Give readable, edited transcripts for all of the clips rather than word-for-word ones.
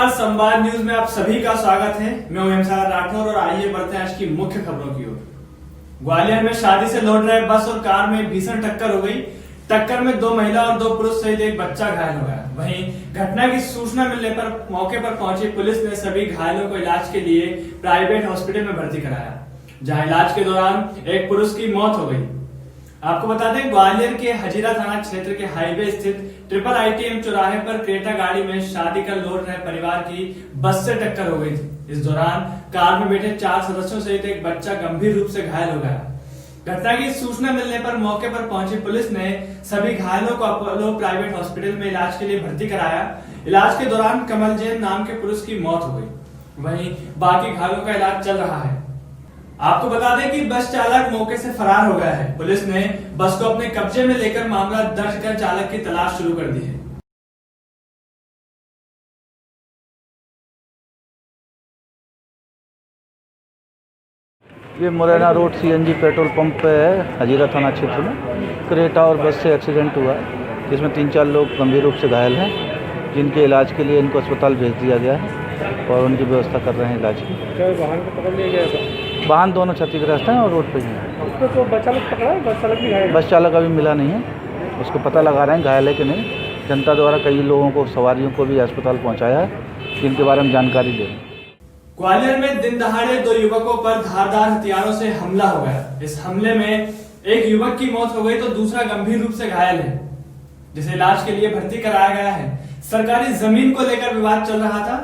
नमस्कार, संवाद न्यूज में आप सभी का स्वागत है। मैं हूं एमसागर राठौर और आइए बढ़ते हैं आज की मुख्य खबरों की ओर। ग्वालियर में शादी से लौट रहे बस और कार में भीषण टक्कर हो गई। टक्कर में 2 महिला और 2 पुरुष सहित एक बच्चा घायल हो गया। वहीं घटना की सूचना मिलने पर मौके पर पहुंची पुलिस ने सभी घायलों को इलाज के लिए प्राइवेट हॉस्पिटल में भर्ती कराया, जहां इलाज के दौरान एक पुरुष की मौत हो गई। आपको बता दें, ग्वालियर के हजीरा थाना क्षेत्र के हाईवे स्थित ट्रिपल ITM चौराहे पर क्रेटा गाड़ी में शादी कर लौट रहे परिवार की बस से टक्कर हो गई थी। इस दौरान कार में बैठे 4 सदस्यों सहित एक बच्चा गंभीर रूप से घायल हो गया। घटना की सूचना मिलने पर मौके पर पहुंची पुलिस ने सभी घायलों को अपोलो प्राइवेट हॉस्पिटल में इलाज के लिए भर्ती कराया। इलाज के दौरान कमल जैन नाम के पुरुष की मौत हो गई। वहीं बाकी घायलों का इलाज चल रहा है। आपको बता दें कि बस चालक मौके से फरार हो गया है। पुलिस ने बस को अपने कब्जे में लेकर मामला दर्ज कर चालक की तलाश शुरू कर दी है। ये Morena road CNG petrol pump पे है, हजीरा थाना क्षेत्र में क्रेटा और बस से एक्सीडेंट हुआ है, जिसमें 3-4 लोग गंभीर रूप से घायल हैं, जिनके इलाज के लिए इनको अस्पताल भेज दिया गया है और उनकी व्यवस्था कर रहे हैं इलाज की। वाहन को पकड़ लिया गया था? वाहन दोनों क्षतिग्रस्त हैं और रोड पे ही हैं। उसको तो बस चालक पकड़ा है, बस चालक भी घायल है? बस चालक अभी मिला नहीं है, उसको पता लगा रहे हैं घायल है कि नहीं। जनता द्वारा कई लोगों को, सवारियों को भी अस्पताल पहुँचाया है, जिनके बारे में जानकारी ले रहे हैं। ग्वालियर में दिन दहाड़े 2 युवकों पर धारदार हथियारों से हमला हो गया। इस हमले में एक युवक की मौत हो गई तो दूसरा गंभीर रूप से घायल है, जिसे इलाज के लिए भर्ती कराया गया है। सरकारी जमीन को लेकर विवाद चल रहा था।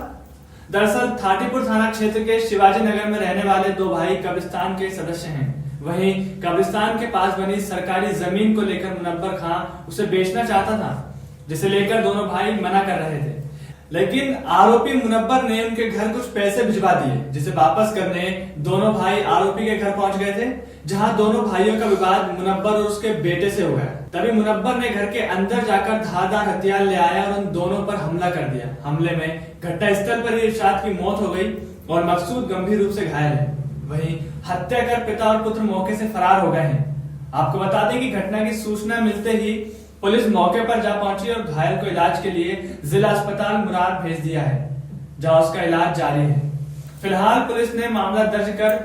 दरअसल थाटीपुर थाना क्षेत्र के शिवाजी नगर में रहने वाले 2 भाई कब्रिस्तान के सदस्य हैं। वहीं कब्रिस्तान के पास बनी सरकारी जमीन को लेकर मुनव्वर खां उसे बेचना चाहता था, जिसे लेकर दोनों भाई मना कर रहे थे। लेकिन आरोपी मुनव्वर ने उनके घर कुछ पैसे भिजवा दिए, जिसे वापस करने दोनों भाई आरोपी के घर पहुंच गए थे, जहां दोनों भाइयों का विवाद मुनव्वर और उसके बेटे से हो गया। तभी मुनव्वर ने घर के अंदर जाकर धारदार हथियार ले आया और उन दोनों पर हमला कर दिया। हमले में घटनास्थल पर ही इरशाद की मौत हो गई और मकसूद गंभीर रूप से घायल है। वहीं हत्या कर पिता और पुत्र मौके से फरार हो गए हैं। आपको बता दें कि घटना की सूचना मिलते ही पुलिस मौके पर जा पहुंची और घायल को इलाज के लिए जिला अस्पताल मुराद भेज दिया है, जहां उसका इलाज जारी है। फिलहाल पुलिस ने मामला दर्ज कर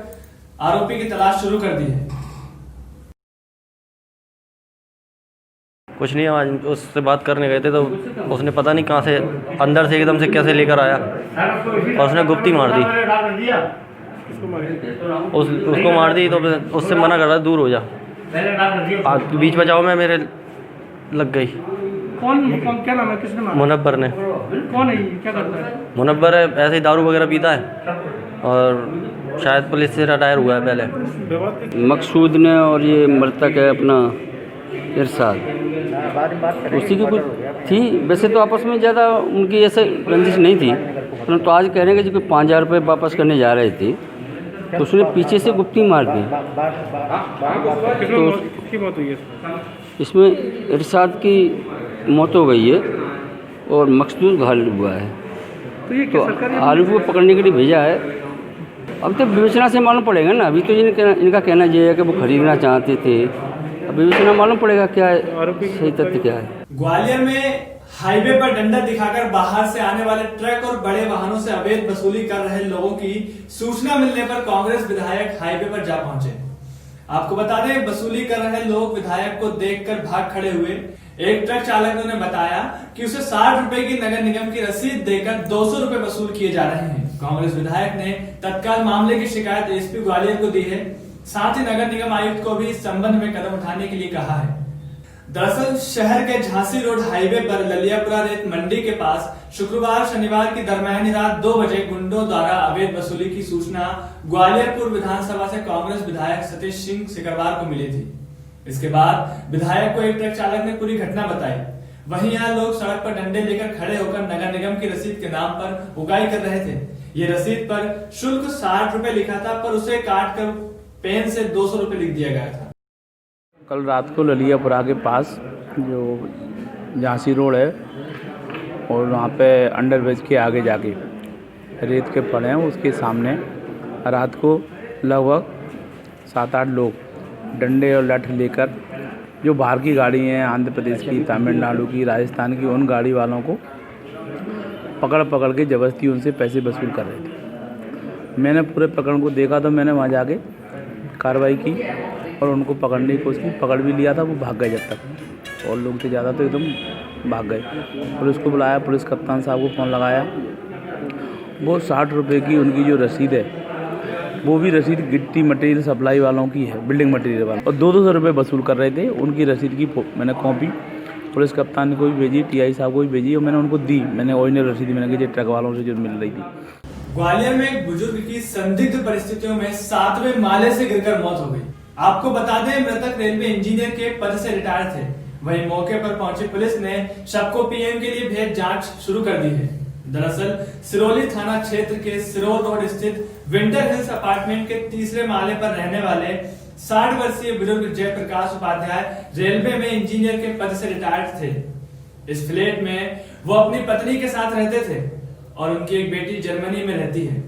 आरोपी की तलाश शुरू कर दी है। कुछ नहीं, आज उससे बात करने गए थे तो उसने पता नहीं कहाँ से अंदर से एकदम से कैसे लेकर आया और उसने गुप्ती मार दी। उसको मार दी तो उससे मना कर रहा, दूर हो जा, बीच बचाओ में मेरे लग गई। कौन क्या नाम है, किसने मारा? मुनव्वर ने। कौन है ये, क्या करता है? मुनव्वर है, ऐसे ही दारू वगैरह पीता है और शायद पुलिस से रिटायर हुआ है पहले। मकसूद ने और ये मृतक है अपना इरशाद, उसी की कुछ थी। वैसे तो आपस में ज़्यादा उनकी ऐसे रंजिश नहीं थी, परंतु तो आज कह रहे हैं कि जो 5,000 रुपये वापस करने जा रहे थे तो उसने पीछे से गुप्ती मार दी। तो इसमें इरशाद की मौत हो गई है और मकसूद घायल हुआ है। तो आरोपी को पकड़ने के लिए भेजा है। अब तो विवेचना से मालूम पड़ेगा ना। अभी तो इनका कहना यह है कि वो खरीदना चाहते थे, अब विवेचना मालूम पड़ेगा क्या है, सही तथ्य क्या है। ग्वालियर में हाईवे पर डंडा दिखाकर बाहर से आने वाले ट्रक और बड़े वाहनों से अवैध वसूली कर रहे लोगों की सूचना मिलने पर कांग्रेस विधायक हाईवे पर जा पहुंचे। आपको बता दें, वसूली कर रहे लोग विधायक को देखकर भाग खड़े हुए। एक ट्रक चालक ने उन्हें बताया कि उसे 60 रुपए की नगर निगम की रसीद देकर 200 रुपए वसूल किए जा रहे हैं। कांग्रेस विधायक ने तत्काल मामले की शिकायत SP ग्वालियर को दी है। साथ ही नगर निगम आयुक्त को भी इस संबंध में कदम उठाने के लिए कहा है। दरअसल शहर के झांसी रोड हाईवे पर ललियापुरा रेत मंडी के पास शुक्रवार शनिवार की दरमियानी रात 2 बजे गुंडों द्वारा अवैध वसूली की सूचना ग्वालियर पूर्व विधानसभा से कांग्रेस विधायक सतीश सिंह सिकरवार को मिली थी। इसके बाद विधायक को एक ट्रक चालक ने पूरी घटना बताई। वहीं यहाँ लोग सड़क पर डंडे लेकर खड़े होकर नगर निगम की रसीद के नाम पर उगाई कर रहे थे। ये रसीद पर शुल्क 60 रुपए लिखा था, पर उसे काट कर पेन से 200 रुपए लिख दिया गया था। कल रात को ललियापुरा के पास जो झांसी रोड है और वहाँ पे अंडरब्रिज के आगे जाके रेत के पड़े हैं, उसके सामने रात को लगभग 7-8 लोग डंडे और लाठी लेकर, जो बाहर की गाड़ी हैं, आंध्र प्रदेश की, तमिलनाडु की, राजस्थान की, उन गाड़ी वालों को पकड़ के ज़बरदस्ती उनसे पैसे वसूल कर रहे थे। मैंने पूरे प्रकरण को देखा तो मैंने वहाँ जाके कार्रवाई की और उनको पकड़ने की कोशिश की, पकड़ भी लिया था। वो भाग गए जब तक, और लोग थे ज़्यादा तो एकदम भाग गए। पुलिस को बुलाया, पुलिस कप्तान साहब को फ़ोन लगाया। वो 60 रुपये की उनकी जो रसीद है, वो भी रसीद गिट्टी मटेरियल सप्लाई वालों की है, बिल्डिंग मटेरियल वालों, और 200 रुपये वसूल कर रहे थे। उनकी रसीद की मैंने कॉपी पुलिस कप्तान को भी भेजी, टीआई साहब को भी भेजी, और मैंने उनको दी। मैंने ओरिजिनल रसीद मैंने कि ट्रक वालों से जो मिल रही थी। ग्वालियर में एक बुजुर्ग की संदिग्ध परिस्थितियों में 7वें माले से गिरकर मौत हो गई। आपको बता दें, मृतक रेलवे इंजीनियर के पद से रिटायर थे। वहीं मौके पर पहुंची पुलिस ने शव को पीएम के लिए भेज जांच शुरू कर दी है। दरअसल सिरोली थाना क्षेत्र के सिरोल रोड स्थित विंटर हिल्स अपार्टमेंट के 3रे माले पर रहने वाले 60 वर्षीय बुजुर्ग जयप्रकाश उपाध्याय रेलवे में इंजीनियर के पद से रिटायर्ड थे। इस फ्लैट में वो अपनी पत्नी के साथ रहते थे और उनकी एक बेटी जर्मनी में रहती है।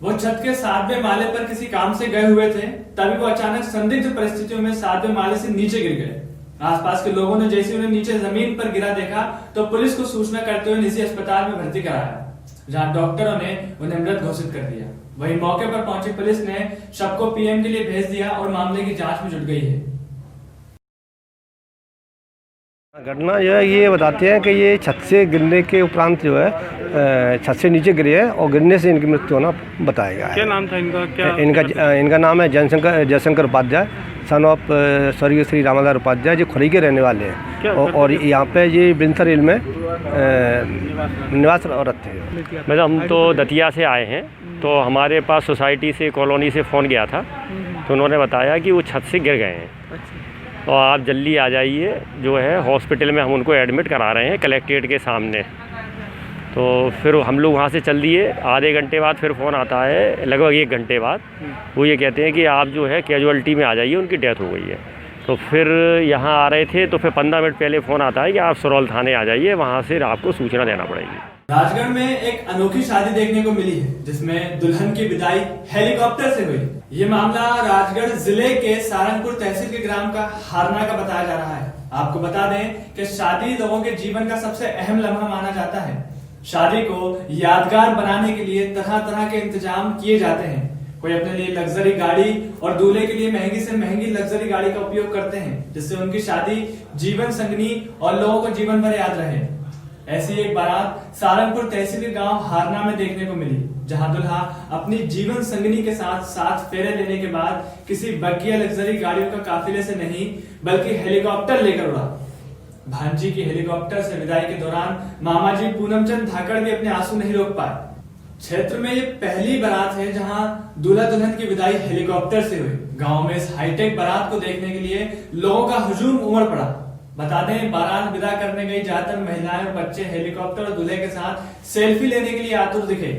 वो छत के 7वें माले पर किसी काम से गए हुए थे, तभी वो अचानक संदिग्ध परिस्थितियों में 7वें माले से नीचे गिर गए। आसपास के लोगों ने जैसे उन्हें नीचे जमीन पर गिरा देखा तो पुलिस को सूचना करते हुए निजी अस्पताल में भर्ती कराया, जहां डॉक्टरों ने उन्हें मृत घोषित कर दिया। वहीं मौके पर पहुंची पुलिस ने शव को पीएम के लिए भेज दिया और मामले की जांच में जुट गई है। घटना जो है ये बताते हैं कि ये छत से गिरने के उपरांत जो है छत से नीचे गिरे हैं और गिरने से इनकी मृत्यु होना बताया गया है। क्या नाम था इनका? इनका नाम है जयशंकर उपाध्याय, सन ऑफ स्वर्गीय श्री रामाधार उपाध्याय, जो खुरई के रहने वाले हैं। और यहाँ पे ये विंटर हिल में निवासरत थे। मतलब हम तो दतिया से आए हैं, तो हमारे पास सोसाइटी से कॉलोनी से फ़ोन गया था, तो उन्होंने बताया कि वो छत से गिर गए हैं और आप जल्दी आ जाइए, जो है हॉस्पिटल में हम उनको एडमिट करा रहे हैं कलेक्ट्रेट के सामने। तो फिर हम लोग वहाँ से चल दिए। आधे घंटे बाद फिर फ़ोन आता है, लगभग 1 घंटे बाद। वो ये कहते हैं कि आप जो है कैजुअल्टी में आ जाइए, उनकी डेथ हो गई है। तो फिर यहाँ आ रहे थे तो फिर 15 मिनट पहले फ़ोन आता है कि आप सिरोल थाने आ जाइए, वहाँ से आपको सूचना देना पड़ेगी। राजगढ़ में एक अनोखी शादी देखने को मिली है, जिसमें दुल्हन की विदाई हेलीकॉप्टर से हुई। ये मामला राजगढ़ जिले के सारंगपुर तहसील के ग्राम का हारना का बताया जा रहा है। आपको बता दें कि शादी लोगों के जीवन का सबसे अहम लम्हा माना जाता है। शादी को यादगार बनाने के लिए तरह तरह के इंतजाम किए जाते हैं। कोई अपने लिए लग्जरी गाड़ी और दूल्हे के लिए महंगी से महंगी लग्जरी गाड़ी का उपयोग करते हैं, जिससे उनकी शादी जीवन संगनी और लोगों को जीवन भर याद रहे। ऐसी एक बारात सारंगपुर तहसील के गांव हारना में देखने को मिली, जहां दुल्हा अपनी जीवन संगनी के साथ 7 फेरे लेने के बाद किसी बग्गी लग्जरी गाड़ियों का काफिले से नहीं बल्कि हेलीकॉप्टर लेकर उड़ा। भांजी की हेलीकॉप्टर से विदाई के दौरान मामा जी पूनमचंद धाकड़ भी अपने आंसू नहीं रोक पाए। क्षेत्र में ये पहली बारात है जहां दूल्हा दुल्हन की विदाई हेलीकॉप्टर से हुई। गांव में इस हाईटेक बारात को देखने के लिए लोगों का हुजूम उमड़ पड़ा। बता दें, बारात विदा करने गई ज्यादातर महिलाएं और बच्चे हेलीकॉप्टर और दूल्हे के साथ सेल्फी लेने के लिए आतुर दिखे।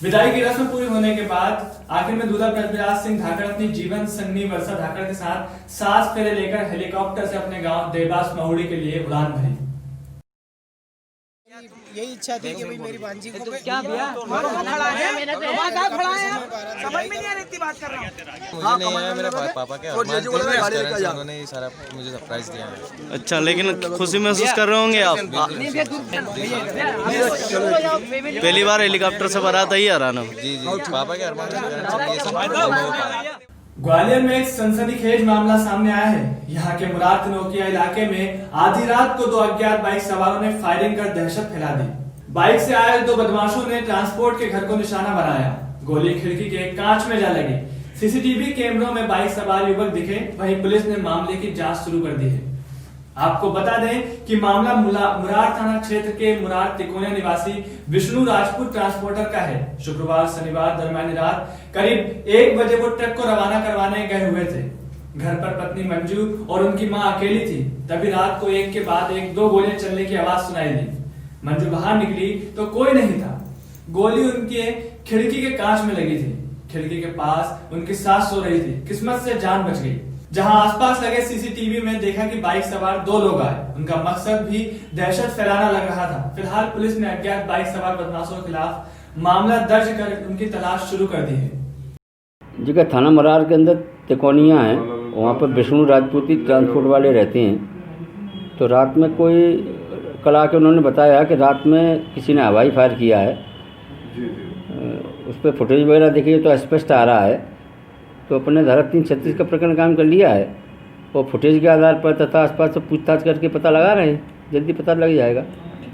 विदाई की रस्म पूरी होने के बाद आखिर में दूल्हा ब्रजविराज सिंह धाकड़ अपनी जीवन संगनी वर्षा धाकड़ के साथ 7 फेरे लेकर हेलीकॉप्टर से अपने गांव देवास महुड़ी के लिए उड़ान भरी। यही इच्छा थी कि भाई मेरी भांजी को क्या भैया खड़ा है, मैंने तो खड़ा है, समझ में नहीं आ रही इतनी बात कर रहा हूं। मुझे नहीं है, मेरे पापा के अरमान थे, उन्होंने ये सारा मुझे सरप्राइज दिया है। अच्छा, लेकिन खुशी महसूस कर रहे होंगे आप? पहली बार हेलीकॉप्टर से बारात आई हराना। जी जी, पापा के अरमान। ग्वालियर में एक सनसनीखेज मामला सामने आया है। यहाँ के मुराद नोकिया इलाके में आधी रात को 2 अज्ञात बाइक सवारों ने फायरिंग कर दहशत फैला दी। बाइक से आए 2 बदमाशों ने ट्रांसपोर्ट के घर को निशाना बनाया। गोली खिड़की के कांच में जा लगी। सीसीटीवी कैमरों में बाइक सवार युवक दिखे। वहीं पुलिस ने मामले की जांच शुरू कर दी है। आपको बता दें कि मामला मुरार थाना क्षेत्र के मुरार तिकोनिया निवासी विष्णु राजपूत ट्रांसपोर्टर का है। शुक्रवार शनिवार दरमियानी रात करीब 1 बजे वो ट्रक को रवाना करवाने गए हुए थे। घर पर पत्नी मंजू और उनकी मां अकेली थी। तभी रात को एक के बाद एक 2 गोलियां चलने की आवाज सुनाई दी। मंजू बाहर निकली तो कोई नहीं था। गोली उनके खिड़की के कांच में लगी थी। खिड़की के पास उनकी सास सो रही थी। किस्मत से जान बच गई। जहां आसपास लगे सीसीटीवी में देखा कि बाइक सवार 2 लोग आए। उनका मकसद भी दहशत फैलाना लग रहा था। फिलहाल पुलिस ने अज्ञात बाइक सवार बदमाशों के खिलाफ मामला दर्ज कर उनकी तलाश शुरू कर दी है। जगह थाना मरार के अंदर तिकोनिया है, वहाँ पर विष्णु राजपूती ट्रांसपोर्ट वाले रहते हैं। तो रात में कोई कल आके उन्होंने बताया कि रात में किसी ने हवाई फायर किया है। उस पर फुटेज वगैरह देखिए तो स्पष्ट आ रहा है। तो अपने धारा 336 का प्रकरण काम कर लिया है और फुटेज के आधार पर तथा आसपास से पूछताछ करके पता लगा रहे हैं, जल्दी पता लग जाएगा।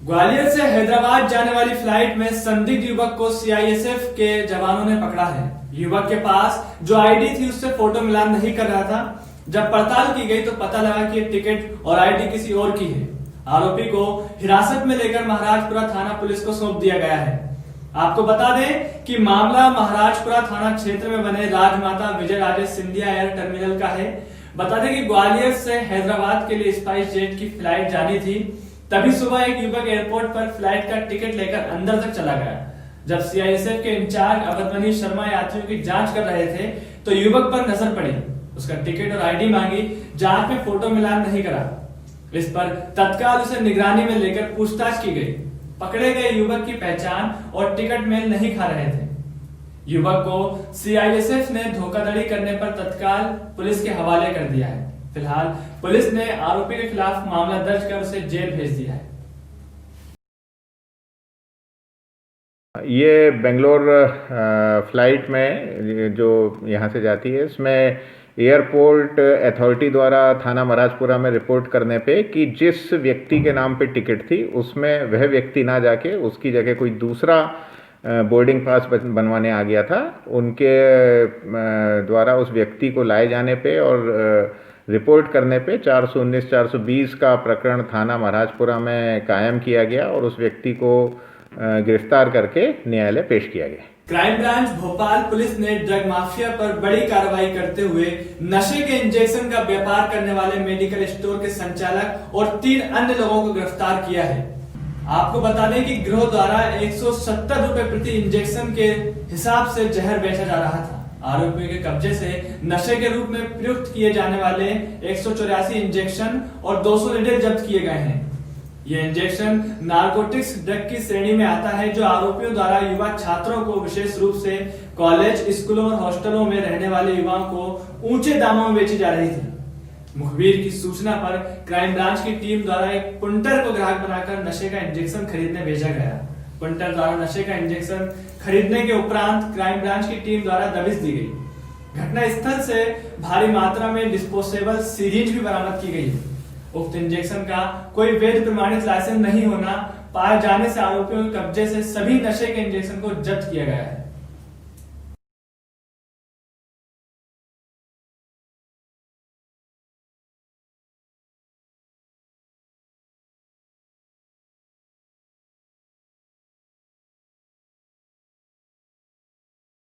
ग्वालियर से हैदराबाद जाने वाली फ्लाइट में संदिग्ध युवक को सीआईएसएफ के जवानों ने पकड़ा है। युवक के पास जो आईडी थी उससे फोटो मिलान नहीं कर रहा था। जब पड़ताल की गई तो पता लगा कि टिकट और आईडी किसी और की है। आरोपी को हिरासत में लेकर महाराजपुरा थाना पुलिस को सौंप दिया गया है। आपको बता दें कि मामला महाराजपुरा थाना क्षेत्र में बने राजमाता विजय राजे सिंधिया एयर टर्मिनल का है। बता दें कि ग्वालियर से हैदराबाद के लिए स्पाइस जेट की फ्लाइट जानी थी। तभी सुबह एक युवक एयरपोर्ट पर फ्लाइट का टिकट लेकर अंदर तक चला गया। जब सीआईएसएफ के इंचार्ज अवधमनी शर्मा यात्रियों की जांच कर रहे थे तो युवक पर नजर पड़ी। उसका टिकट और आईडी मांगी, जांच में फोटो मिलान नहीं करा। इस पर तत्काल उसे निगरानी में लेकर पूछताछ की गई। पकड़े गए युवक की पहचान और टिकट मेल नहीं खा रहे थे। युवक को सीआईएसएफ ने धोखाधड़ी करने पर तत्काल पुलिस के हवाले कर दिया है। फिलहाल पुलिस ने आरोपी के खिलाफ मामला दर्ज कर उसे जेल भेज दिया है। ये बेंगलोर फ्लाइट में जो यहाँ से जाती है, इसमें एयरपोर्ट अथॉरिटी द्वारा थाना महाराजपुरा में रिपोर्ट करने पे कि जिस व्यक्ति के नाम पे टिकट थी उसमें वह व्यक्ति ना जाके उसकी जगह कोई दूसरा बोर्डिंग पास बनवाने आ गया था। उनके द्वारा उस व्यक्ति को लाए जाने पे और रिपोर्ट करने पे 419-420 का प्रकरण थाना महाराजपुरा में कायम किया गया और उस व्यक्ति को गिरफ्तार करके न्यायालय पेश किया गया। क्राइम ब्रांच भोपाल पुलिस ने ड्रग माफिया पर बड़ी कार्रवाई करते हुए नशे के इंजेक्शन का व्यापार करने वाले मेडिकल स्टोर के संचालक और 3 अन्य लोगों को गिरफ्तार किया है। आपको बता दें कि गिरोह द्वारा 170 रुपए प्रति इंजेक्शन के हिसाब से जहर बेचा जा रहा था। आरोपियों के कब्जे से नशे के रूप में प्रयुक्त किए जाने वाले 184 इंजेक्शन और 200 लीटर जब्त किए गए हैं। ये इंजेक्शन नारकोटिक्स ड्रग की श्रेणी में आता है जो आरोपियों द्वारा युवा छात्रों को विशेष रूप से कॉलेज, स्कूलों और हॉस्टलों में रहने वाले युवाओं को ऊंचे दामों में बेची जा रही थी। मुखबिर की सूचना पर क्राइम ब्रांच की टीम द्वारा एक पुंटर को ग्राहक बनाकर नशे का इंजेक्शन खरीदने भेजा गया। पुंटर द्वारा नशे का इंजेक्शन खरीदने के उपरांत क्राइम ब्रांच की टीम द्वारा दबिश दी गई। घटना स्थल से भारी मात्रा में डिस्पोजेबल सीरीज भी बरामद की गई है। उक्त इंजेक्शन का कोई वैध प्रमाणित लाइसेंस नहीं होना पाए जाने से आरोपियों के कब्जे से सभी नशे के इंजेक्शन को जब्त किया गया है।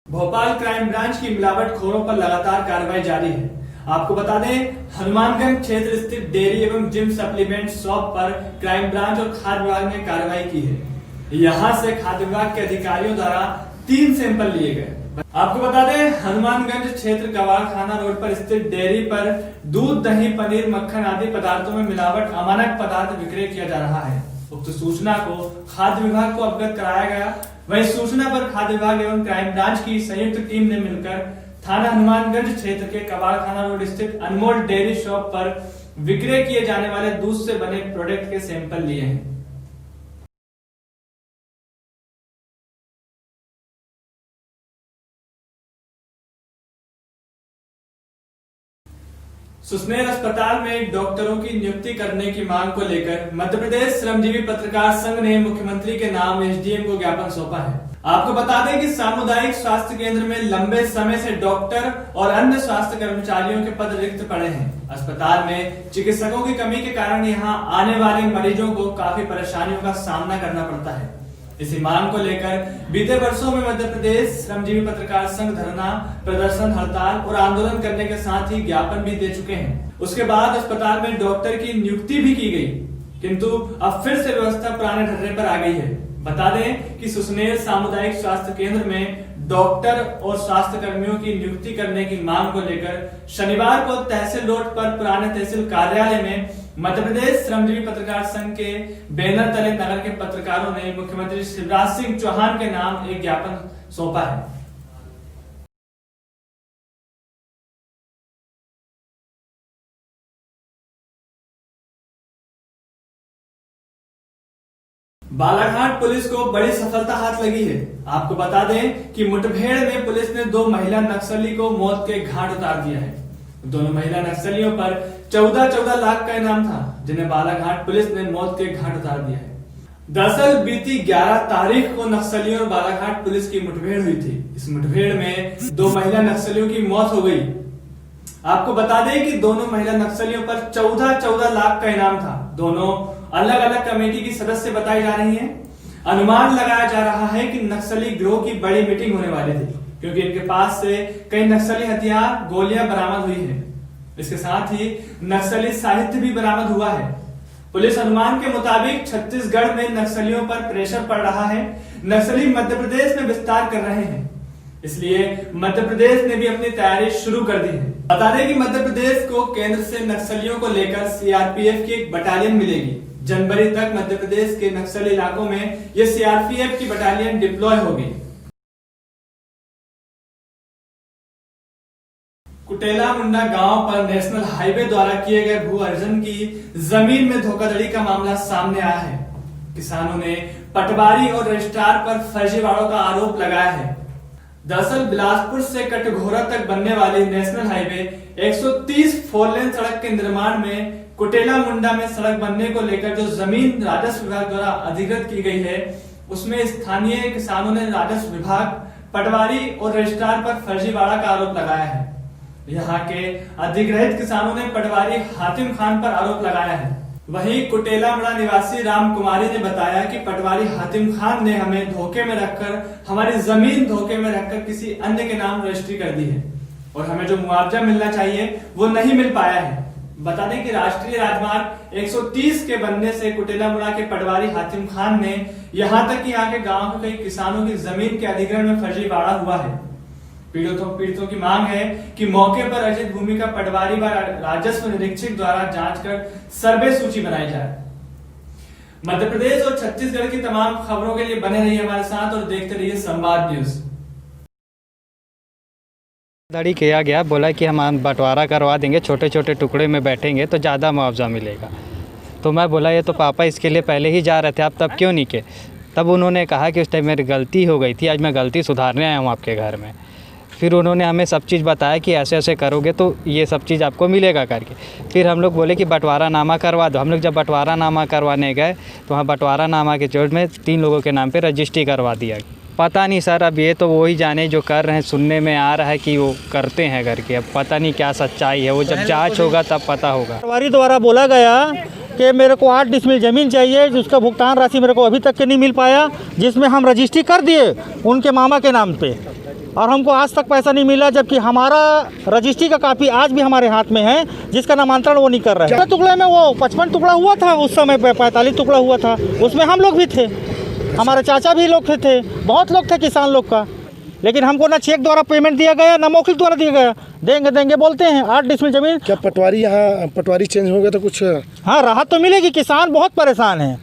भोपाल क्राइम ब्रांच की मिलावटखोरों पर लगातार कार्रवाई जारी है। आपको बता दें, हनुमानगंज क्षेत्र स्थित डेयरी एवं जिम सप्लीमेंट शॉप पर क्राइम ब्रांच और खाद्य विभाग ने कार्रवाई की है। यहां से खाद्य विभाग के अधिकारियों द्वारा 3 सैंपल लिए गए। आपको बता दें, हनुमानगंज क्षेत्र कबाड़खाना रोड पर स्थित डेयरी पर दूध, दही, पनीर, मक्खन आदि पदार्थों में मिलावट अमानक पदार्थ विक्रय किया जा रहा है। उक्त सूचना को खाद्य विभाग को अवगत कराया गया। वही सूचना पर खाद्य विभाग एवं क्राइम ब्रांच की संयुक्त टीम ने मिलकर थाना हनुमानगंज क्षेत्र के कबाड़खाना रोड स्थित अनमोल डेयरी शॉप पर विक्रय किए जाने वाले दूध से बने प्रोडक्ट के सैंपल लिए हैं। सुसनेर अस्पताल में डॉक्टरों की नियुक्ति करने की मांग को लेकर मध्य प्रदेश श्रमजीवी पत्रकार संघ ने मुख्यमंत्री के नाम एसडीएम को ज्ञापन सौंपा है। आपको बता दें कि सामुदायिक स्वास्थ्य केंद्र में लंबे समय से डॉक्टर और अन्य स्वास्थ्य कर्मचारियों के पद रिक्त पड़े हैं। अस्पताल में चिकित्सकों की कमी के कारण यहां आने वाले मरीजों को काफी परेशानियों का सामना करना पड़ता है। इसी मांग को लेकर बीते वर्षों में मध्य प्रदेश श्रमजीवी पत्रकार संघ धरना, प्रदर्शन, हड़ताल और आंदोलन करने के साथ ही ज्ञापन भी दे चुके हैं। उसके बाद अस्पताल में डॉक्टर की नियुक्ति भी की गई, किंतु अब फिर से व्यवस्था पुराने ढर्रे पर आ गई है। बता दें कि सुसनेर सामुदायिक स्वास्थ्य केंद्र में डॉक्टर और स्वास्थ्य कर्मियों की नियुक्ति करने की मांग को लेकर शनिवार को तहसील रोड पर पुराने तहसील कार्यालय में मध्य प्रदेश श्रमजीवी पत्रकार संघ के बैनर तले नगर के पत्रकारों ने मुख्यमंत्री शिवराज सिंह चौहान के नाम एक ज्ञापन सौंपा है। बालाघाट पुलिस को बड़ी सफलता हाथ लगी है। आपको बता दें कि मुठभेड़ में पुलिस ने 2 महिला नक्सली को मौत के घाट उतार दिया है। दोनों महिला नक्सलियों पर 14 लाख का इनाम था, जिन्हें बालाघाट पुलिस ने मौत के घाट उतार दिया है। दरअसल बीती 11 तारीख को नक्सलियों और बालाघाट पुलिस की मुठभेड़ हुई थी। इस मुठभेड़ में 2 महिला नक्सलियों की मौत हो गई। आपको बता दें कि दोनों महिला नक्सलियों पर 14 लाख का इनाम था। दोनों अलग अलग कमेटी की सदस्य बताई जा रही हैं। अनुमान लगाया जा रहा है कि नक्सली गिरोह की बड़ी मीटिंग होने वाली थी, क्योंकि इनके पास से कई नक्सली हथियार, गोलियां बरामद हुई है। इसके साथ ही नक्सली साहित्य भी बरामद हुआ है। पुलिस अनुमान के मुताबिक छत्तीसगढ़ में नक्सलियों पर प्रेशर पड़ रहा है। नक्सली मध्य प्रदेश में विस्तार कर रहे हैं, इसलिए मध्य प्रदेश ने भी अपनी तैयारी शुरू कर दी है। बता दें कि मध्य प्रदेश को केंद्र से नक्सलियों को लेकर सीआरपीएफ की एक बटालियन मिलेगी। जनवरी तक मध्य प्रदेश के नक्सली इलाकों में ये सीआरपीएफ की बटालियन डिप्लॉय होगी। कुटेला मुंडा गांव पर नेशनल हाईवे द्वारा किए गए भू अर्जन की जमीन में धोखाधड़ी का मामला सामने आया है। किसानों ने पटवारी और रजिस्ट्रार पर फर्जीवाड़ों का आरोप लगाया है। दरअसल बिलासपुर से कटघोरा तक बनने वाली नेशनल हाईवे 130 4 लेन सड़क के निर्माण में कुटेला मुंडा में सड़क बनने को लेकर जो जमीन राजस्व विभाग द्वारा अधिकृत की गई है, उसमें स्थानीय किसानों ने राजस्व विभाग, पटवारी और रजिस्ट्रार पर फर्जीवाड़ा का आरोप लगाया है। यहाँ के अधिग्रहित किसानों ने पटवारी हातिम खान पर आरोप लगाया है। वहीं कुटेला मुंडा निवासी राम कुमारी ने बताया कि पटवारी हातिम खान ने हमें धोखे में रखकर, हमारी जमीन धोखे में रखकर किसी अन्य के नाम रजिस्ट्री कर दी है और हमें जो मुआवजा मिलना चाहिए वो नहीं मिल पाया है। बता दें कि राष्ट्रीय राजमार्ग 130 के बनने से कुटेला मुंडा के पटवारी हातिम खान ने यहाँ तक कि यहाँ के गांव के कई किसानों की जमीन के अधिग्रहण में फर्जीवाड़ा हुआ है। पीड़ितों की मांग है कि मौके पर अर्जित भूमि का पटवारी व राजस्व निरीक्षक द्वारा जांच कर सर्वे सूची बनाई जाए। मध्य प्रदेश और छत्तीसगढ़ की तमाम खबरों के लिए बने रहिए हमारे साथ और देखते रहिए संवाद न्यूज। धड़ी किया गया, बोला कि हम बंटवारा करवा देंगे, छोटे छोटे टुकड़े में बैठेंगे तो ज़्यादा मुआवजा मिलेगा। तो मैं बोला ये तो पापा इसके लिए पहले ही जा रहे थे, आप तब क्यों नहीं के? तब उन्होंने कहा कि उस टाइम मेरी गलती हो गई थी, आज मैं गलती सुधारने आया हूँ आपके घर में। फिर उन्होंने हमें सब चीज़ बताया कि ऐसे ऐसे करोगे तो ये सब चीज़ आपको मिलेगा करके। फिर हम लोग बोले कि बंटवारा नामा करवा दो। हम लोग जब बंटवारा नामा करवाने गए तो वहाँ बंटवारा नामा के चोट में 3 लोगों के नाम पे रजिस्ट्री करवा दिया। पता नहीं सर, अब ये तो वही जाने जो कर रहे हैं। सुनने में आ रहा है कि वो करते हैं करके, अब पता नहीं क्या सच्चाई है, वो जब जांच होगा तब पता होगा। पटवारी द्वारा बोला गया कि मेरे को 8 डिसमिल ज़मीन चाहिए, जिसका भुगतान राशि मेरे को अभी तक के नहीं मिल पाया, जिसमें हम रजिस्ट्री कर दिए उनके मामा के नाम पे, और हमको आज तक पैसा नहीं मिला, जबकि हमारा रजिस्ट्री का कापी आज भी हमारे हाथ में है, जिसका नामांतरण वो नहीं कर रहे हैं। टुकड़े में वो 55 टुकड़ा हुआ था, उस समय 45 टुकड़ा हुआ था, उसमें हम लोग भी थे, हमारे चाचा भी लोग थे, बहुत लोग थे किसान लोग का। लेकिन हमको ना चेक द्वारा पेमेंट दिया गया, ना मौखिक द्वारा दिया गया। देंगे बोलते हैं। 8 डिसमिल जमीन। क्या पटवारी यहाँ पटवारी चेंज हो गया तो कुछ? हाँ, राहत तो मिलेगी, किसान बहुत परेशान है।